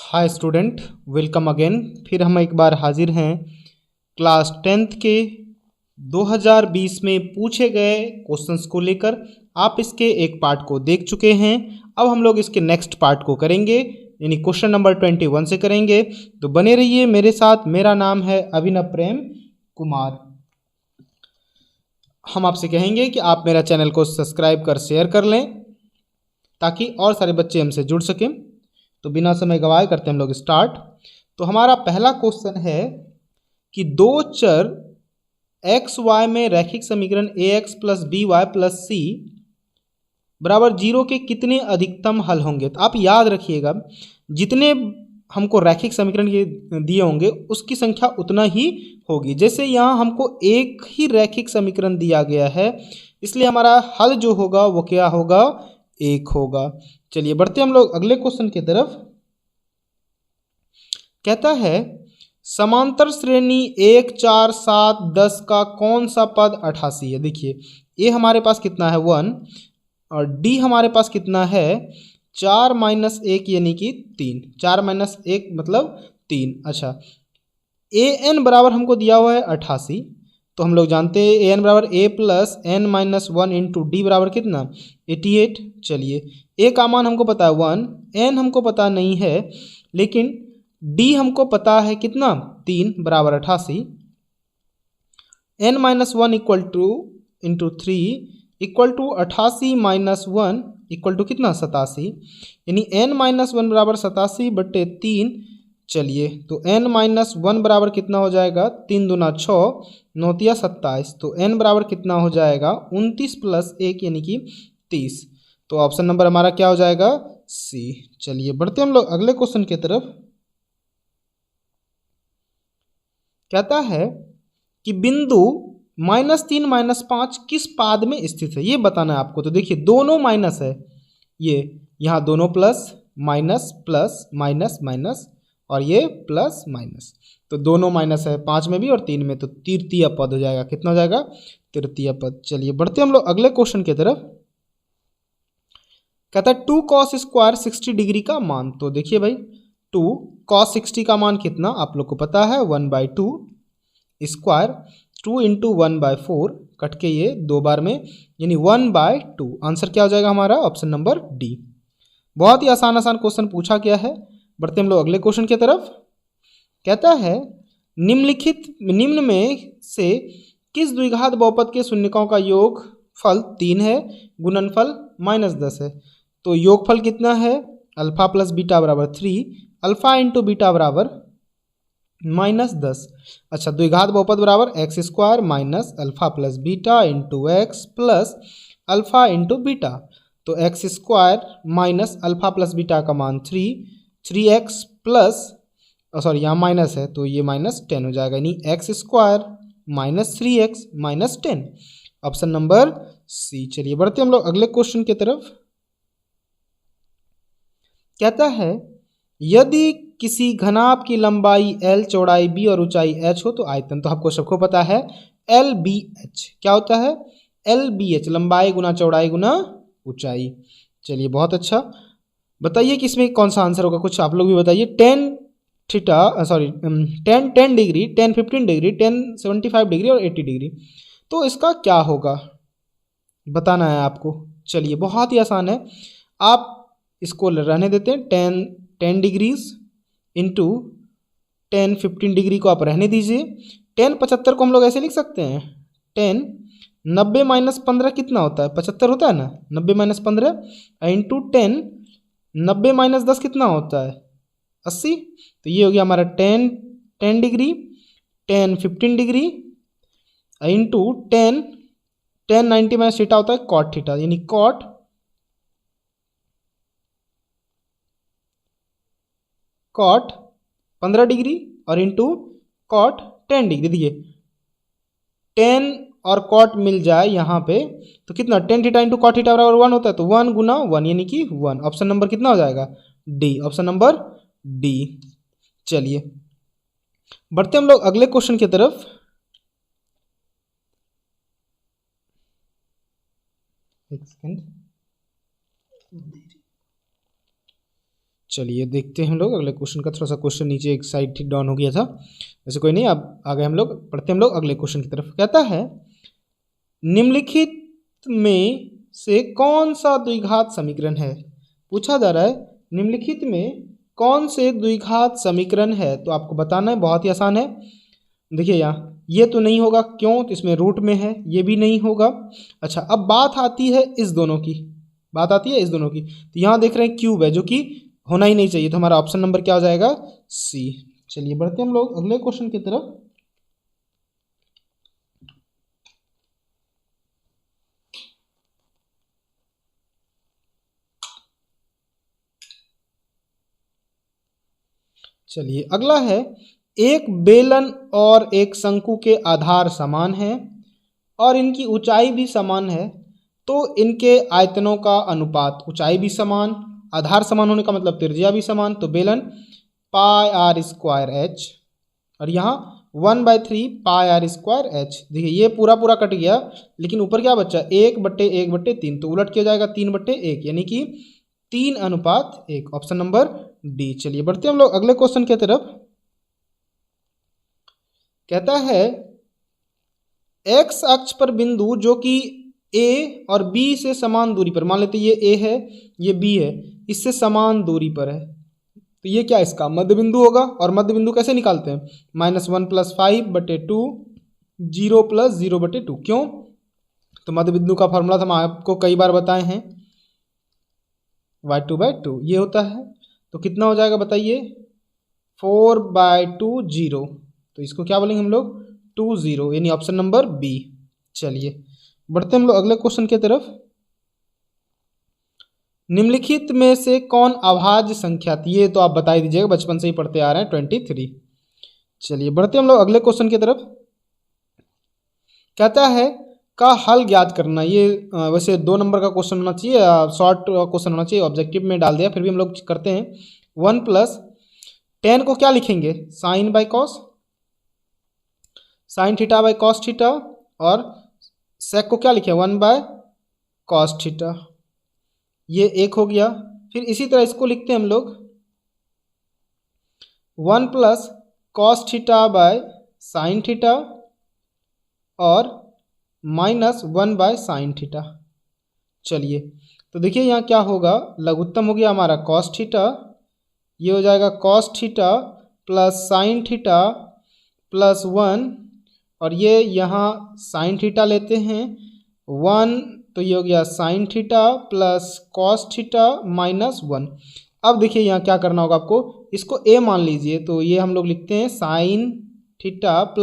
Hi student, welcome again. फिर हम एक बार हाजिर हैं क्लास 10th के 2020 में पूछे गए क्वेश्चंस को लेकर। आप इसके एक पार्ट को देख चुके हैं। अब हम लोग इसके नेक्स्ट पार्ट को करेंगे, यानी क्वेश्चन नंबर 21 से करेंगे। तो बने रहिए मेरे साथ। मेरा नाम है अभिनव प्रेम कुमार। हम आपसे कहेंगे कि आप मेरा चैनल को सब्सक्राइब कर शेयर कर लें ताकि और सारे बच्चे हमसे जुड़ सकें। तो बिना समय गवाए करते हैं हम लोग स्टार्ट। तो हमारा पहला क्वेश्चन है कि दो चर एक्स वाई में रैखिक समीकरण a x plus b y plus c बराबर 0 के कितने अधिकतम हल होंगे। तो आप याद रखिएगा, जितने हमको रैखिक समीकरण ये दिए होंगे उसकी संख्या उतना ही होगी। जैसे यहाँ हमको एक ही रैखिक समीकरण दिया गया है, इसलिए हमारा हल जो होगा वो क्या होगा, एक होगा। चलिए बढ़ते हम लोग अगले क्वेश्चन की तरफ। कहता है समांतर श्रेणी 1 4 7 10 का कौन सा पद 88 है। देखिए ए हमारे पास कितना है 1 और डी हमारे पास कितना है 4 माइनस 1 यानी कि 3। 4 माइनस 1 मतलब 3। अच्छा, ए एन बराबर हमको दिया हुआ है 88। तो हम लोग जानते हैं ए एन बराबर a plus n minus 1 into d बराबर कितना 88। चलिए ए का मान हमको पता है 1, एन हमको पता नहीं है, लेकिन डी हमको पता है कितना 3 बराबर 88। N minus 1 equal to into 3 equal to 88 minus 1 equal to कितना 87, यानी एन माइनस 1 बराबर 87 बट्टे 3। चलिए तो n माइनस 1 बराबर कितना हो जाएगा 3 दूना 6 9 27। तो n बराबर कितना हो जाएगा 29 प्लस 1 यानी कि 30। तो ऑप्शन नंबर हमारा क्या हो जाएगा सी। चलिए बढ़ते हम लोग अगले क्वेश्चन की तरफ। कहता है कि बिंदु -3 -5 किस पाद में स्थित है, ये बताना है आपको। तो देखिए दोनों माइनस है, ये यहाँ दोनों plus minus plus minus minus और ये प्लस माइनस, तो दोनों माइनस है 5 में भी और 3 में, तो तृतीय पद हो जाएगा। कितना हो जाएगा तृतीय पद। चलिए बढ़ते हम लोग अगले क्वेश्चन की तरफ। कहता है 2 cos स्क्वायर 60 डिग्री का मान। तो देखिए भाई 2 cos 60 का मान कितना आप लोग को पता है 1/2 स्क्वायर 2 इंटू 1/4 कट के ये 2 बार में, यानी 1/2। आंसर क्या हो जाएगा हमारा ऑप्शन नंबर डी। बहुत ही आसान आसान क्वेश्चन पूछा गया है। बढ़ते हम लोग अगले क्वेश्चन की तरफ। कहता है निम्न में से किस द्विघात बहुपद के शून्यकों का योग फल 3 है, गुणनफल -10 है। तो योगफल कितना है अल्फा प्लस बीटा बराबर 3, अल्फा इंटू बीटा बराबर -10। अच्छा, द्विघात बहुपद बराबर x square minus alpha plus beta into x plus alpha into beta. तो x square minus alpha plus beta का मान 3x प्लस सॉरी यहाँ माइनस है तो ये -10 हो जाएगा, यानी X square minus 3x minus 10। Option number C. चलिए बढ़ते हम लोग अगले क्वेश्चन की तरफ। कहता है यदि किसी घनाभ की लंबाई l, चौड़ाई b और ऊंचाई h हो तो आयतन। तो आपको सबको पता है LBH क्या होता है, LBH लंबाई गुना चौड़ाई गुना ऊंचाई। चलिए बहुत अच्छा, बताइए कि इसमें कौन सा आंसर होगा, कुछ आप लोग भी बताइए। 10 theta sorry 10 degree 10 15 degree 10 75 degree और 80 डिग्री, तो इसका क्या होगा बताना है आपको। चलिए बहुत ही आसान है, आप इसको रहने देते हैं। 10 डिग्रीज इंटू 10 15 डिग्री को आप रहने दीजिए। 10 75 को हम लोग ऐसे लिख सकते हैं 10 90 माइनस 15 कितना होता है 75 होता है ना, 90 माइनस 15 इंटू 10 90 माइनस 10 कितना होता है 80। तो ये हो गया हमारा 10 degree 10 15 degree into 10 90 minus theta होता है कॉट थीटा, यानी कॉट 15 डिग्री और इंटू कॉट 10 डिग्री। देखिए 10 और कॉट मिल जाए यहाँ पे तो कितना 10 थीटा इंटू कॉट थीटा बराबर 1 होता है, तो 1 गुना 1 यानी कि 1। ऑप्शन नंबर कितना हो जाएगा डी, ऑप्शन नंबर डी। चलिए बढ़ते हम लोग अगले क्वेश्चन की तरफ। एक सेकेंड। चलिए देखते हैं हम लोग अगले क्वेश्चन का। थोड़ा सा क्वेश्चन नीचे एक साइड ठीक डाउन हो गया था, वैसे कोई नहीं, अब आगे हम लोग पढ़ते हैं हम लोग अगले क्वेश्चन की तरफ। कहता है निम्नलिखित में से कौन सा द्विघात समीकरण है। पूछा जा रहा है निम्नलिखित में कौन से द्विघात समीकरण है, तो आपको बताना है, बहुत ही आसान है। देखिए यहाँ ये तो नहीं होगा, क्यों, तो इसमें रूट में है, ये भी नहीं होगा। अच्छा अब बात आती है इस दोनों की, बात आती है इस दोनों की, तो यहाँ देख रहे हैं क्यूब है जो कि होना ही नहीं चाहिए, तो हमारा ऑप्शन नंबर क्या हो जाएगा, सी। चलिए बढ़ते हैं हम लोग अगले क्वेश्चन की तरफ। चलिए अगला है एक बेलन और एक शंकु के आधार समान हैं और इनकी ऊंचाई भी समान है, तो इनके आयतनों का अनुपात, ऊंचाई भी समान, आधार समान होने का मतलब त्रिज्या भी समान, तो बेलन पाई आर स्क्वायर एच और यहाँ 1/3 पाई आर स्क्वायर एच। देखिए ये पूरा पूरा कट गया, लेकिन ऊपर क्या बचा, 1/1/3, तो उलट किया जाएगा 3/1, यानी कि 3:1, ऑप्शन नंबर डी। चलिए बढ़ते हैं हम लोग अगले क्वेश्चन की तरफ। कहता है एक्स अक्ष पर बिंदु जो कि ए और बी से समान दूरी पर, मान लेते ये ए है ये बी है, इससे समान दूरी पर है, तो ये क्या इसका मध्य बिंदु होगा। और मध्य बिंदु कैसे निकालते हैं, -1 + 5/2 0 + 0/2, क्यों, तो मध्य बिंदु का फॉर्मूला हम आपको कई बार बताए हैं, y2/2 ये होता है। तो कितना हो जाएगा बताइए, 4/2 0, तो इसको क्या बोलेंगे हम लोग 2 0, यानी ऑप्शन नंबर बी। चलिए बढ़ते हम लोग अगले क्वेश्चन की तरफ। निम्नलिखित में से कौन अभाज्य संख्या थी, ये तो आप बता ही दीजिएगा, बचपन से ही पढ़ते आ रहे हैं, 23। चलिए बढ़ते हम लोग अगले क्वेश्चन की तरफ। कहता है का हल ज्ञात करना, ये वैसे 2 नंबर का क्वेश्चन होना चाहिए, शॉर्ट क्वेश्चन होना चाहिए, ऑब्जेक्टिव में डाल दिया, फिर भी हम लोग करते हैं। 1 + tan को क्या लिखेंगे, sin by cos, sin theta by cos theta, और sec को क्या लिखे 1/cos थीटा, ये एक हो गया। फिर इसी तरह इसको लिखते हैं हम लोग 1 + cos theta by sin theta और -1/sin थीटा। चलिए तो देखिए यहाँ क्या होगा, लघुत्तम हो गया हमारा cos थीटा, ये हो जाएगा cos थीटा + sin थीटा + 1, और ये यहाँ sin थीटा लेते हैं 1, तो ये हो गया sin थीटा + cos थीटा -1। अब देखिए यहाँ क्या करना होगा आपको, इसको a मान लीजिए, तो ये हम लोग लिखते हैं sin थीटा +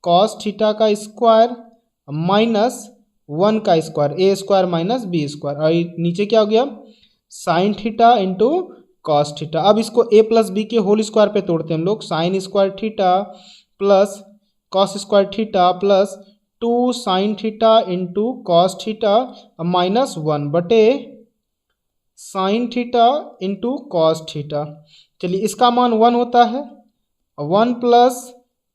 cos थीटा का स्क्वायर -1 का स्क्वायर, a² - b², और नीचे क्या हो गया sin theta into cos theta. अब इसको a + b के होल स्क्वायर पे तोड़ते हैं हम लोग, sin² theta + cos² theta + 2 sin theta into cos theta -1 sin theta into cos theta. चलिए इसका मान 1 होता है, 1 +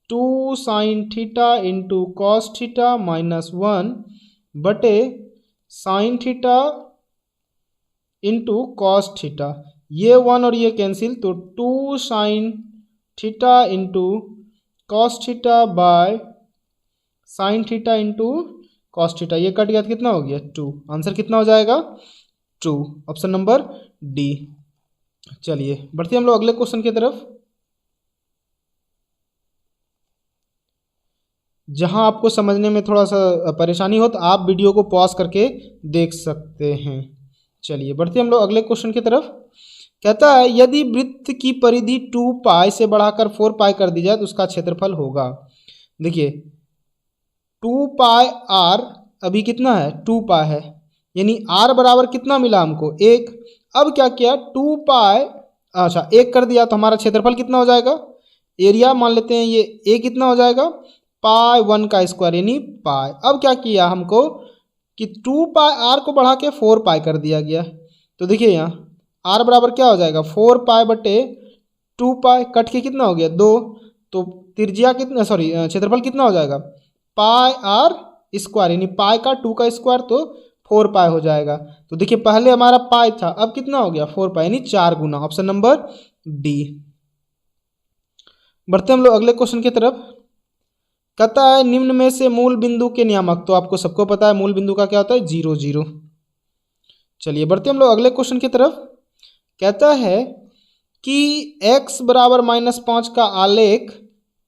2 sin theta into cos theta -1 sin theta into cos theta, ये 1 और ये कैंसिल, तो 2 sin theta into cos theta by sin theta into cos theta, ये कट गया तो कितना हो गया 2, आंसर कितना हो जाएगा 2, ऑप्शन नंबर डी। चलिए बढ़ते हम लोग अगले क्वेश्चन की तरफ, जहां आपको समझने में थोड़ा सा परेशानी हो तो आप वीडियो को पॉज करके देख सकते हैं। चलिए बढ़ते हम लोग अगले क्वेश्चन की तरफ। कहता है यदि वृत्त की परिधि 2π से बढ़ाकर 4π कर दी जाए तो उसका क्षेत्रफल होगा। देखिए 2πr अभी कितना है 2π है, यानी r बराबर कितना मिला हमको 1। अब क्या किया 2π, अच्छा 1 कर दिया, तो हमारा क्षेत्रफल कितना हो जाएगा, एरिया मान लेते हैं ये a कितना हो जाएगा π1 का स्क्वायर यानी पाई। अब क्या किया हमको कि 2πr को बढ़ा के 4π कर दिया गया, तो देखिए यहाँ r बराबर क्या हो जाएगा 4π/2π, कट के कितना हो गया 2, तो त्रिज्या कितना, क्षेत्रफल कितना हो जाएगा πr² यानी पाई का 2 का स्क्वायर, तो 4 पाई हो जाएगा। तो देखिए पहले हमारा पाई था, अब कितना हो गया 4 पाई, यानी 4 गुना। Option number D. बढ़ते हम लोग अगले क्वेश्चन की तरफ। कहता है निम्न में से मूल बिंदु के नियामक, तो आपको सबको पता है मूल बिंदु का क्या होता है, 0 0। चलिए बढ़ते हम लोग अगले क्वेश्चन की तरफ। कहता है कि x बराबर -5 का आलेख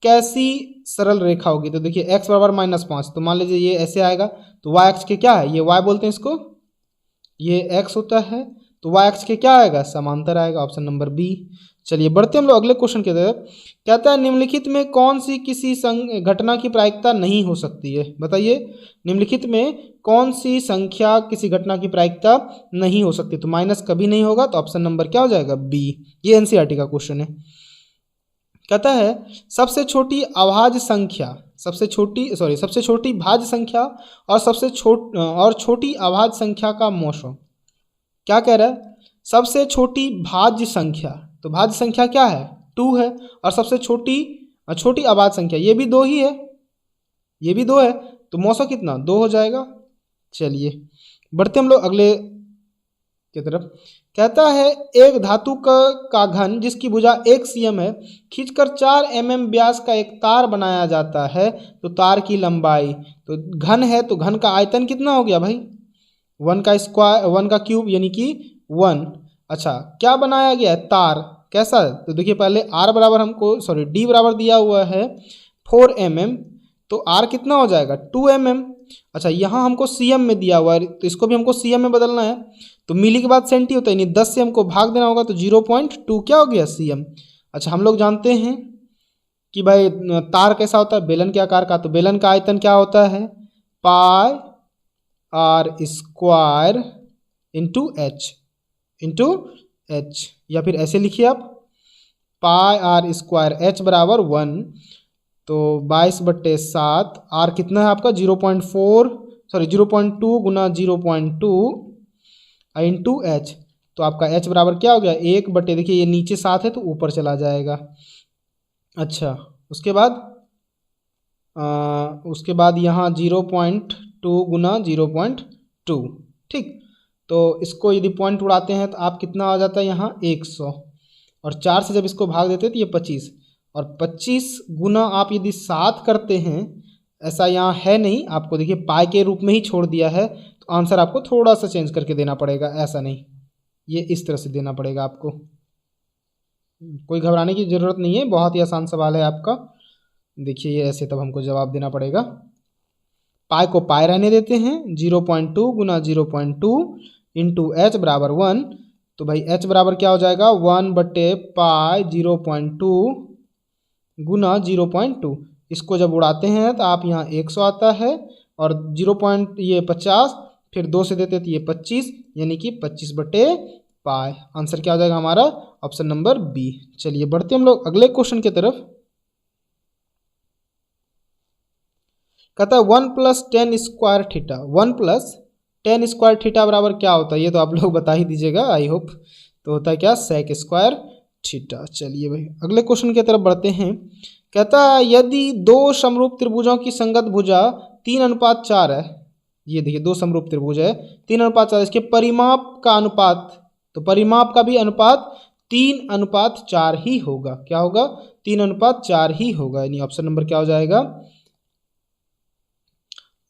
कैसी सरल रेखा होगी। तो देखिए x बराबर -5, तो मान लीजिए ये ऐसे आएगा, तो y अक्ष के क्या है, ये y बोलते हैं इसको, ये x होता है, तो y अक्ष के क्या आएगा, समांतर आएगा। Option number B. चलिए बढ़ते हम लोग अगले क्वेश्चन की तरफ। कहता है निम्नलिखित में कौन सी किसी घटना की प्रायिकता नहीं हो सकती है। बताइए निम्नलिखित में कौन सी संख्या किसी घटना की प्रायिकता नहीं हो सकती। तो माइनस कभी नहीं होगा, तो ऑप्शन नंबर क्या हो जाएगा, बी। ये एनसीईआरटी का क्वेश्चन है। कहता है सबसे छोटी अभाज्य संख्या, सबसे छोटी भाज्य संख्या और छोटी अभाज्य संख्या का मौसम। क्या कह रहा है, सबसे छोटी भाज्य संख्या, तो भाज्य संख्या क्या है, 2 है, और सबसे छोटी अभाज्य संख्या ये भी 2 ही है, ये भी 2 है, तो मौसम कितना, 2 हो जाएगा। चलिए बढ़ते हम लोग अगले की तरफ। कहता है एक धातु का घन जिसकी भुजा 1 cm है, खींचकर 4 mm व्यास का एक तार बनाया जाता है, तो तार की लंबाई, तो घन है तो घन का आयतन कितना हो गया भाई, 1 का स्क्वायर, 1 का क्यूब यानी कि 1। अच्छा क्या बनाया गया है, तार, कैसा, तो देखिए पहले r बराबर d बराबर दिया हुआ है 4 mm, तो r कितना हो जाएगा 2 mm। अच्छा यहाँ हमको cm में दिया हुआ है, तो इसको भी हमको cm में बदलना है, तो मिली के बाद सेंटी होता है, यानी 10 से हमको भाग देना होगा, तो 0.2 क्या हो गया, cm। अच्छा हम लोग जानते हैं कि भाई तार कैसा होता है, बेलन के आकार का, तो बेलन का आयतन क्या होता है, पाई आर स्क्वायर इंटू एच, या फिर ऐसे लिखिए आप, पाई आर स्क्वायर एच बराबर 1, तो 22/7, आर कितना है आपका 0.2 गुना 0.2 इंटू एच, तो आपका एच बराबर क्या हो गया 1/, देखिए ये नीचे 7 है तो ऊपर चला जाएगा। अच्छा उसके बाद यहाँ 0.2 गुना 0.2, ठीक, तो इसको यदि पॉइंट उड़ाते हैं तो आप कितना आ जाता है यहाँ 100, और 4 से जब इसको भाग देते हैं तो ये 25, और 25 गुना आप यदि 7 करते हैं, ऐसा यहाँ है नहीं, आपको देखिए पाई के रूप में ही छोड़ दिया है, तो आंसर आपको थोड़ा सा चेंज करके देना पड़ेगा, ऐसा नहीं, ये इस तरह से देना पड़ेगा आपको। कोई घबराने की ज़रूरत नहीं है, बहुत ही आसान सवाल है आपका। देखिए ये ऐसे तब हमको जवाब देना पड़ेगा। पाई को पाई रहने देते हैं, 0.2 गुना 0.2 इंटू एच बराबर 1, तो भाई एच बराबर क्या हो जाएगा 1/पाई 0.2 गुना 0.2, इसको जब उड़ाते हैं तो आप यहाँ 100 आता है, और 50, फिर 2 से देते तो ये 25, यानी कि 25/पाई। आंसर क्या हो जाएगा हमारा, ऑप्शन नंबर बी। चलिए बढ़ते हम लोग अगले क्वेश्चन की तरफ। कहता है 1 + tan square theta, 1 + tan square theta बराबर क्या होता है, ये तो आप लोग बता ही दीजिएगा आई होप, तो होता है क्या, सेक स्क्वायर थीटा। चलिए भाई अगले क्वेश्चन की तरफ बढ़ते हैं। कहता है यदि 2 समरूप त्रिभुजों की संगत भुजा 3:4 है, ये देखिए 2 समरूप त्रिभुज है 3:4, इसके परिमाप का अनुपात, तो परिमाप का भी अनुपात 3:4 ही होगा, क्या होगा 3:4 ही होगा, यानी ऑप्शन नंबर क्या हो जाएगा,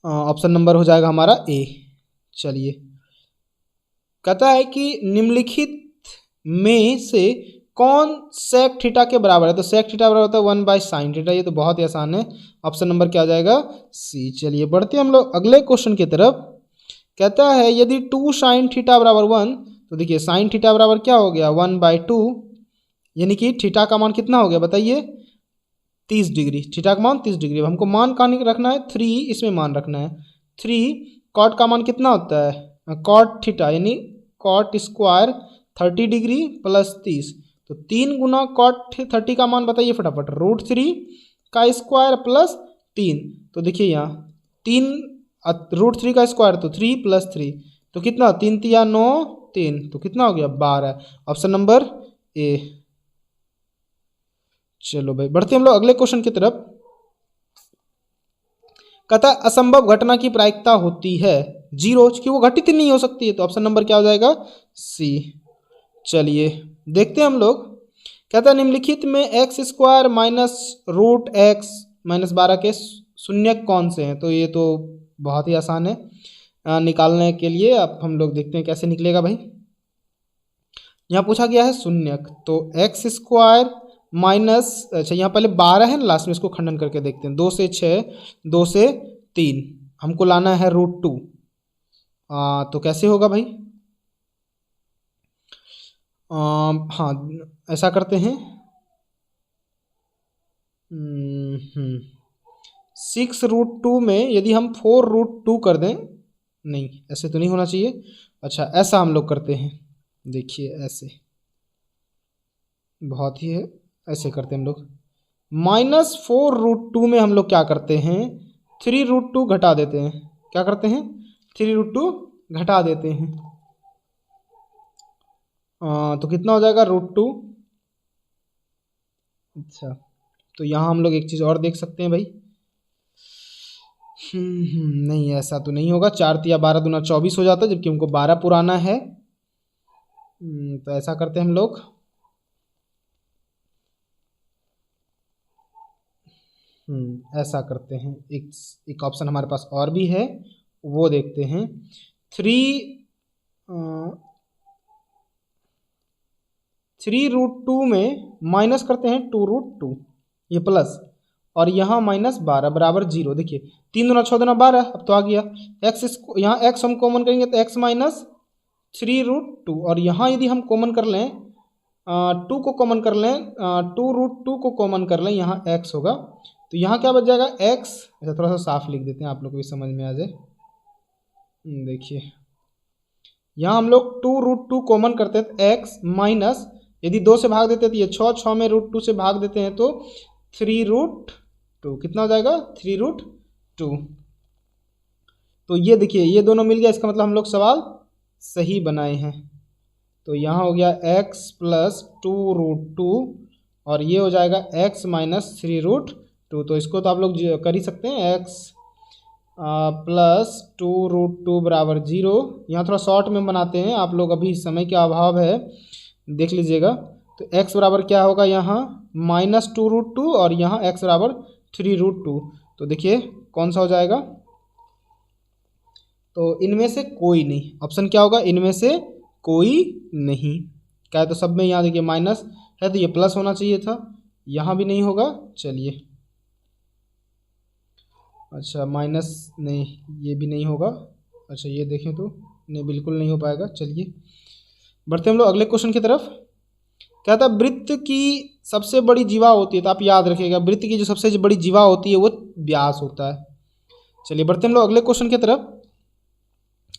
ऑप्शन नंबर हो जाएगा हमारा ए। चलिए कहता है कि निम्नलिखित में से कौन सेक थीटा के बराबर है, तो सेक थीटा बराबर होता है 1/sin थीटा, ये तो बहुत ही आसान है, ऑप्शन नंबर क्या हो जाएगा, सी। चलिए बढ़ते हम लोग अगले क्वेश्चन की तरफ। कहता है यदि 2 sin थीटा बराबर 1, तो देखिए sin थीटा बराबर क्या हो गया 1/2, यानी कि थीटा का मान कितना हो गया बताइए 30 डिग्री, थीटा का मान 30 डिग्री। अब हमको मान कहाँ रखना है, 3 इसमें मान रखना है, 3 कॉट का मान कितना होता है, कॉट थीटा यानी कॉट स्क्वायर 30 डिग्री प्लस 30, तो 3 गुना कॉट 30 का मान बताइए फटाफट, √3 का स्क्वायर प्लस 3, तो देखिए यहाँ 3 √3 का स्क्वायर तो 3 + 3, तो कितना 3 × 9 3, तो कितना हो गया 12, ऑप्शन नंबर ए। चलो भाई बढ़ते हम लोग अगले क्वेश्चन की तरफ। कहता है असंभव घटना की प्रायिकता होती है, जीरो, क्योंकि वो घटित नहीं हो सकती है, तो ऑप्शन नंबर क्या हो जाएगा? सी। चलिए देखते हैं हम लोग। कहता है निम्नलिखित में X square minus root X minus 12 के शून्यक कौन से हैं? तो ये तो बहुत ही आसान है निकालने के लिए। अब हम लोग देखते हैं कैसे निकलेगा भाई। यहाँ पूछा गया है शून्यक, तो एक्स स्क्वायर माइनस, अच्छा यहाँ पहले 12 है ना लास्ट में, इसको खंडन करके देखते हैं। 2 से 6, 2 से 3, हमको लाना है √2। तो कैसे होगा भाई? हाँ ऐसा करते हैं, 6√2 में यदि हम 4√2 कर दें, नहीं ऐसे तो नहीं होना चाहिए। अच्छा ऐसा हम लोग करते हैं, देखिए ऐसे बहुत ही है, ऐसे करते हैं हम लोग। -4√2 में हम लोग क्या करते हैं? 3√2 घटा देते हैं। क्या करते हैं? 3√2 घटा देते हैं। तो कितना हो जाएगा? √2। अच्छा तो यहाँ हम लोग एक चीज़ और देख सकते हैं भाई। नहीं ऐसा तो नहीं होगा, 4 तिया 12 दूना 24 हो जाता है, जबकि हमको 12 पुराना है। तो ऐसा करते हैं हम लोग, ऐसा करते हैं। एक ऑप्शन हमारे पास और भी है, वो देखते हैं। 3√2 में माइनस करते हैं 2√2, ये प्लस, और यहाँ -12 बराबर 0। देखिए 3 दूना 6 दूना 12, अब तो आ गया एक्स। इसको यहाँ एक्स हम कॉमन करेंगे तो x माइनस 3√2, और यहाँ यदि हम कॉमन कर लें 2 को कॉमन कर लें, 2√2 को कॉमन कर लें, यहाँ x होगा, तो यहाँ क्या बच जाएगा? x। अच्छा थोड़ा सा साफ लिख देते हैं, आप लोग को भी समझ में आ जाए। देखिए यहाँ हम लोग 2√2 कॉमन करते हैं तो x माइनस, यदि 2 से भाग देते हैं तो ये 6 में √2 से भाग देते हैं तो 3√2, कितना हो जाएगा? 3√2। तो ये देखिए ये दोनों मिल गया, इसका मतलब हम लोग सवाल सही बनाए हैं। तो यहाँ हो गया x प्लस 2√2, और ये हो जाएगा x माइनस 3√2। तो इसको तो आप लोग कर ही सकते हैं, x प्लस 2√2 बराबर 0। यहाँ थोड़ा शॉर्ट में बनाते हैं, आप लोग अभी समय का अभाव है, देख लीजिएगा। तो x बराबर क्या होगा? यहाँ -2√2, और यहाँ x बराबर 3√2। तो देखिए कौन सा हो जाएगा? तो इनमें से कोई नहीं, ऑप्शन क्या होगा? इनमें से कोई नहीं। क्या है? तो सब में यहाँ देखिए माइनस है, तो ये प्लस होना चाहिए था, यहाँ भी नहीं होगा। चलिए अच्छा माइनस नहीं, ये भी नहीं होगा। अच्छा ये देखें तो नहीं, बिल्कुल नहीं हो पाएगा। चलिए बढ़ते हम लोग अगले क्वेश्चन की तरफ। क्या था? वृत्त की सबसे बड़ी जीवा होती है, तो आप याद रखिएगा वृत्त की जो सबसे बड़ी जीवा होती है वो व्यास होता है। चलिए बढ़ते हम लोग अगले क्वेश्चन की तरफ।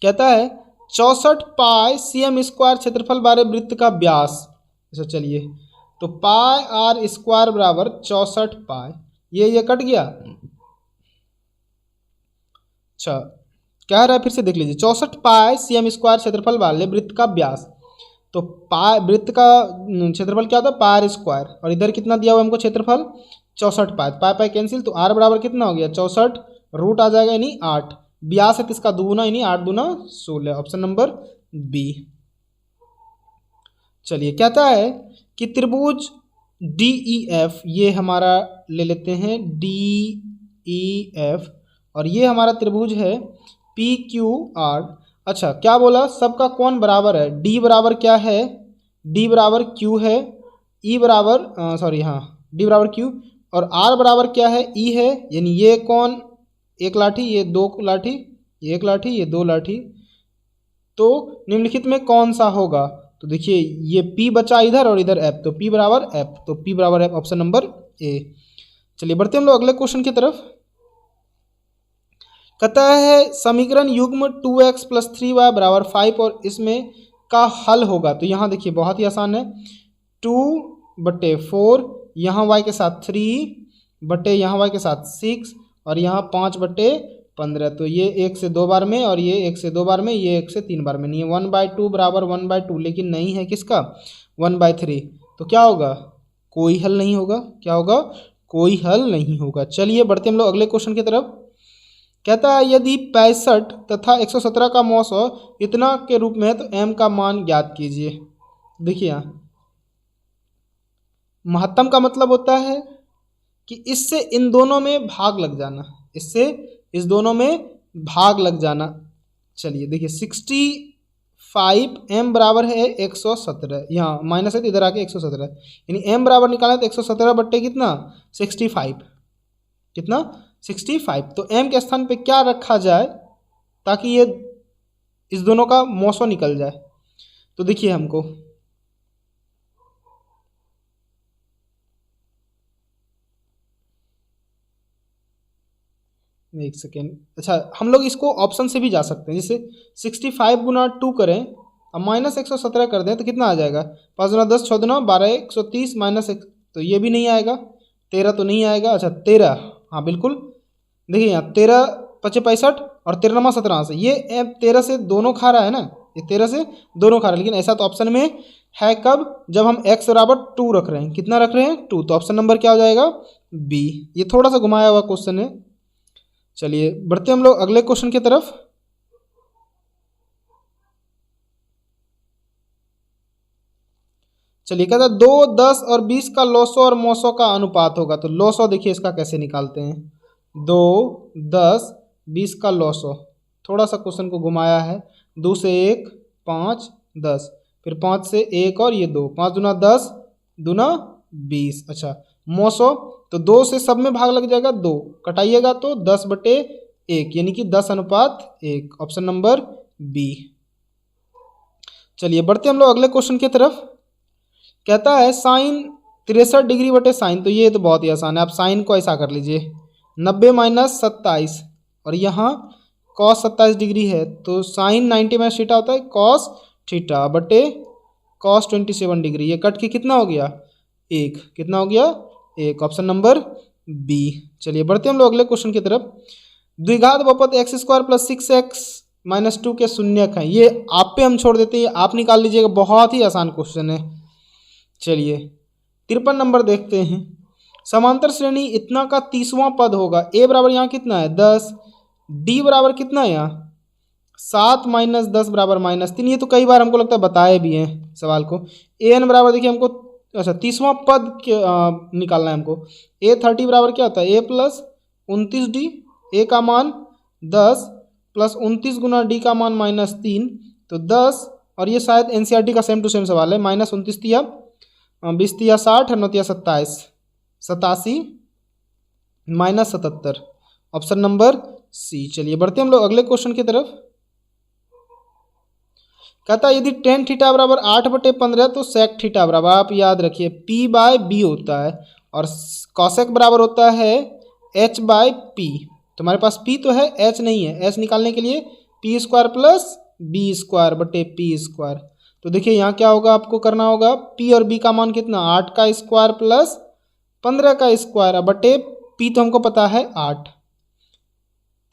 कहता है 64 पाई cm² क्षेत्रफल वाले वृत्त का व्यास। अच्छा चलिए, तो पाई r स्क्वायर बराबर 64 पाई, ये कट गया। अच्छा क्या रहा है, फिर से देख लीजिए। 64 पाई cm² क्षेत्रफल वाले वृत्त का व्यास, तो पाई वृत्त का क्षेत्रफल क्या होता है? पाई r स्क्वायर, और इधर कितना दिया हुआ हमको क्षेत्रफल? 64 पाई, पाई पाई कैंसिल, तो r बराबर कितना हो गया? 64 रूट आ जाएगा यानी 8, व्यास है किसका? दुगुना, यानी 8 दूना 16, ऑप्शन नंबर बी। चलिए कहता है कि त्रिभुज DEF, ये हमारा ले लेते हैं DEF, और ये हमारा त्रिभुज है PQR। अच्छा क्या बोला? सबका कौन बराबर है? D बराबर क्या है? D बराबर Q है, E बराबर D बराबर Q, और R बराबर क्या है? E है, यानी ये कौन? एक लाठी, ये दो लाठी, ये एक लाठी, ये दो लाठी। तो निम्नलिखित में कौन सा होगा? तो देखिए ये P बचा इधर और इधर F, तो P बराबर F, तो P बराबर F, ऑप्शन नंबर A। चलिए बढ़ते हम लोग अगले क्वेश्चन की तरफ। कहता है समीकरण युग्म 2x + 3y बराबर 5 और इसमें का हल होगा। तो यहाँ देखिए बहुत ही आसान है, 2/4, यहाँ y के साथ 3 बटे यहाँ y के साथ 6, और यहाँ 5/15। तो ये 1 से 2 बार में, और ये 1 से 2 बार में, ये 1 से 3 बार में नहीं है। 1/2 बराबर 1/2, लेकिन नहीं है किसका? 1/3। तो क्या होगा? कोई हल नहीं होगा। क्या होगा? कोई हल नहीं होगा। चलिए बढ़ते हम लोग अगले क्वेश्चन की तरफ। कहता है यदि 65 तथा 117 का मौसो इतना के रूप में है तो m का मान ज्ञात कीजिए। देखिए यहाँ महत्तम का मतलब होता है कि इससे इन दोनों में भाग लग जाना, इससे इस दोनों में भाग लग जाना। चलिए देखिए 65 m बराबर है 117, यहाँ माइनस है तो इधर आके 117, यानी m बराबर निकालें तो 117 बट्टे कितना 65, कितना 65। तो m के स्थान पे क्या रखा जाए ताकि ये इस दोनों का मौसो निकल जाए। तो देखिए हमको एक सेकेंड, अच्छा हम लोग इसको ऑप्शन से भी जा सकते हैं, जैसे 65 गुना 2 करें अब माइनस 117 कर दें तो कितना आ जाएगा, 5 गुना 10 6 दुना 12 130 माइनस 1, तो ये भी नहीं आएगा, 13 तो नहीं आएगा, अच्छा 13, हाँ बिल्कुल। देखिए यहाँ 13 पचे 65 और 13 नमा 17 से ये 13 से दोनों खा रहा है ना, ये 13 से दोनों खा रहा है, लेकिन ऐसा तो ऑप्शन में है कब, जब हम x बराबर 2 रख रहे हैं, कितना रख रहे हैं 2, तो ऑप्शन नंबर क्या हो जाएगा बी। ये थोड़ा सा घुमाया हुआ क्वेश्चन है। चलिए बढ़ते हम लोग अगले क्वेश्चन की तरफ। चलिए कहता है 2, 10 और 20 का लॉसो और मौसो का अनुपात होगा, तो लॉसो देखिए इसका कैसे निकालते हैं, 2, 10, 20 का लॉसो, थोड़ा सा क्वेश्चन को घुमाया है, 2 से 1 5 10, फिर 5 से 1 और ये 2, 5 दुना 10 दुना 20, अच्छा मौसो तो 2 से सब में भाग लग जाएगा, 2 कटाइएगा तो 10 बटे 1 यानी कि 10 अनुपात 1, ऑप्शन नंबर बी। चलिए बढ़ते हम लोग अगले क्वेश्चन की तरफ। कहता है साइन 63 डिग्री बटे साइन, तो ये तो बहुत ही आसान है, आप साइन को ऐसा कर लीजिए 90 माइनस 27 और यहाँ कॉस 27 डिग्री है तो साइन 90 माइनस थीटा होता है कॉस थीटा बटे कॉस 27 डिग्री, ये कट के कितना हो गया 1, कितना हो गया 1, ऑप्शन नंबर बी। चलिए बढ़ते हम लोग अगले क्वेश्चन की तरफ। द्विघात बहुपद x square plus 6x minus 2 के शून्यक हैं, ये आप पे हम छोड़ देते हैं, आप निकाल लीजिएगा, बहुत ही आसान क्वेश्चन है। चलिए 53 नंबर देखते हैं। समांतर श्रेणी इतना का 30वां पद होगा, a बराबर यहाँ कितना है 10, d बराबर कितना है यहाँ 7 माइनस 10 बराबर -3, ये तो कई बार हमको लगता है बताए भी हैं सवाल को। an बराबर देखिए हमको, अच्छा 30वां पद निकालना है हमको, a30 बराबर क्या होता है a प्लस 29d, a का मान 10 प्लस 29 गुना d का मान -3, तो 10 और ये शायद एनसीईआरटी का सेम टू सेम सवाल है, -29 तिया 20 तिया 60 और 9 तिया 27, 87 -77, ऑप्शन नंबर सी। चलिए बढ़ते हम लोग अगले क्वेश्चन की तरफ। कहता है यदि टेन थीटा बराबर 8/15 तो सेक थीटा बराबर, आप याद रखिए p/b होता है और कॉसेक बराबर होता है h/p, तो हमारे पास p तो है h नहीं है, h निकालने के लिए p square plus b square बटे p स्क्वायर, तो देखिए यहाँ क्या होगा आपको करना होगा p और b का मान कितना 8 का स्क्वायर प्लस 15 का स्क्वायर बटे p तो हमको पता है 8,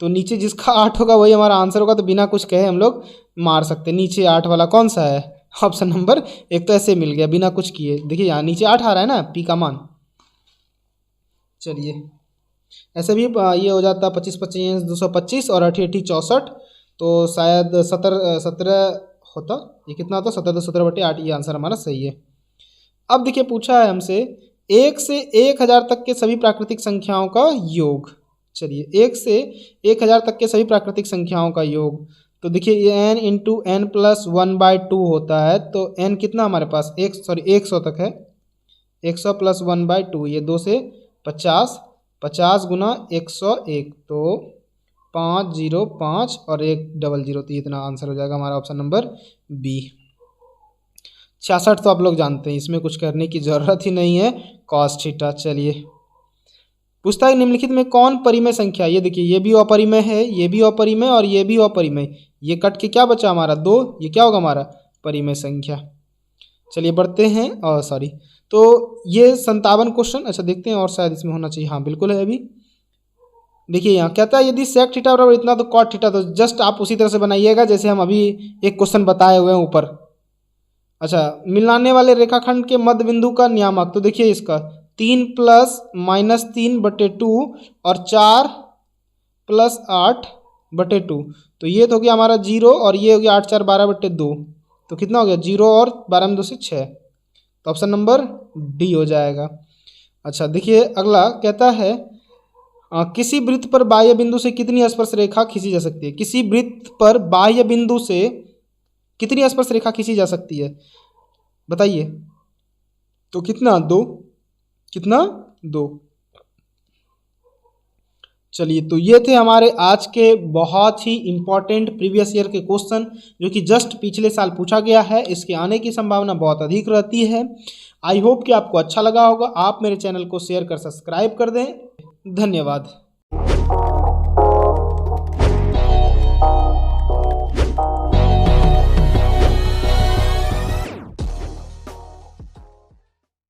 तो नीचे जिसका 8 होगा वही हमारा आंसर होगा, तो बिना कुछ कहे हम लोग मार सकते हैं। नीचे 8 वाला कौन सा है, ऑप्शन नंबर एक, तो ऐसे मिल गया बिना कुछ किए, देखिए यहाँ नीचे 8 आ रहा है ना पी का मान। चलिए ऐसे भी ये हो जाता 25 25 225 और 8 8 64, तो शायद 17 होता, ये कितना होता 17 17 बटे 8, ये आंसर हमारा सही है। अब देखिए पूछा है हमसे 1 से 1000 तक के सभी प्राकृतिक संख्याओं का योग। चलिए 1 से 1000 तक के सभी प्राकृतिक संख्याओं का योग, तो देखिए ये n इंटू एन प्लस 1/2 होता है, तो n कितना हमारे पास 100 तक है, 100 प्लस 1/2, ये 2 से 50, 50 गुना 101, तो 505 और 100, तो इतना आंसर हो जाएगा हमारा ऑप्शन नंबर बी। 66 तो आप लोग जानते हैं, इसमें कुछ करने की ज़रूरत ही नहीं है, कॉस थीटा। चलिए पूछता है निम्नलिखित में कौन परिमेय संख्या, ये देखिए ये भी अपरिमेय है, ये भी अपरिमेय और ये भी अपरिमेय, ये कट के क्या बचा हमारा 2, ये क्या होगा हमारा परिमेय संख्या। चलिए बढ़ते हैं, और सॉरी तो ये 57 क्वेश्चन, अच्छा देखते हैं और शायद इसमें होना चाहिए, हाँ बिल्कुल है अभी। देखिए यहाँ कहता है यदि सेक थीटा बराबर इतना तो कॉट थीटा, तो जस्ट आप उसी तरह से बनाइएगा जैसे हम अभी एक क्वेश्चन बताए हुए हैं ऊपर। अच्छा मिलाने वाले रेखाखंड के मध्य बिंदु का नियामक, तो देखिए इसका 3 प्लस -3/2 और 4 प्लस 8/2, तो ये तो हो गया हमारा 0 और ये हो गया 8 4 12/2, तो कितना हो गया 0 और 12 में 2 से 6, तो ऑप्शन नंबर डी हो जाएगा। अच्छा देखिए अगला कहता है किसी वृत्त पर बाह्य बिंदु से कितनी स्पर्श रेखा खींची जा सकती है। किसी वृत्त पर बाह्य बिंदु से कितनी स्पर्श रेखा खींची जा सकती है बताइए। तो कितना 2, कितना 2। चलिए तो ये थे हमारे आज के बहुत ही इम्पॉर्टेंट प्रीवियस ईयर के क्वेश्चन जो कि जस्ट पिछले साल पूछा गया है। इसके आने की संभावना बहुत अधिक रहती है। आई होप कि आपको अच्छा लगा होगा। आप मेरे चैनल को शेयर कर सब्सक्राइब कर दें। धन्यवाद।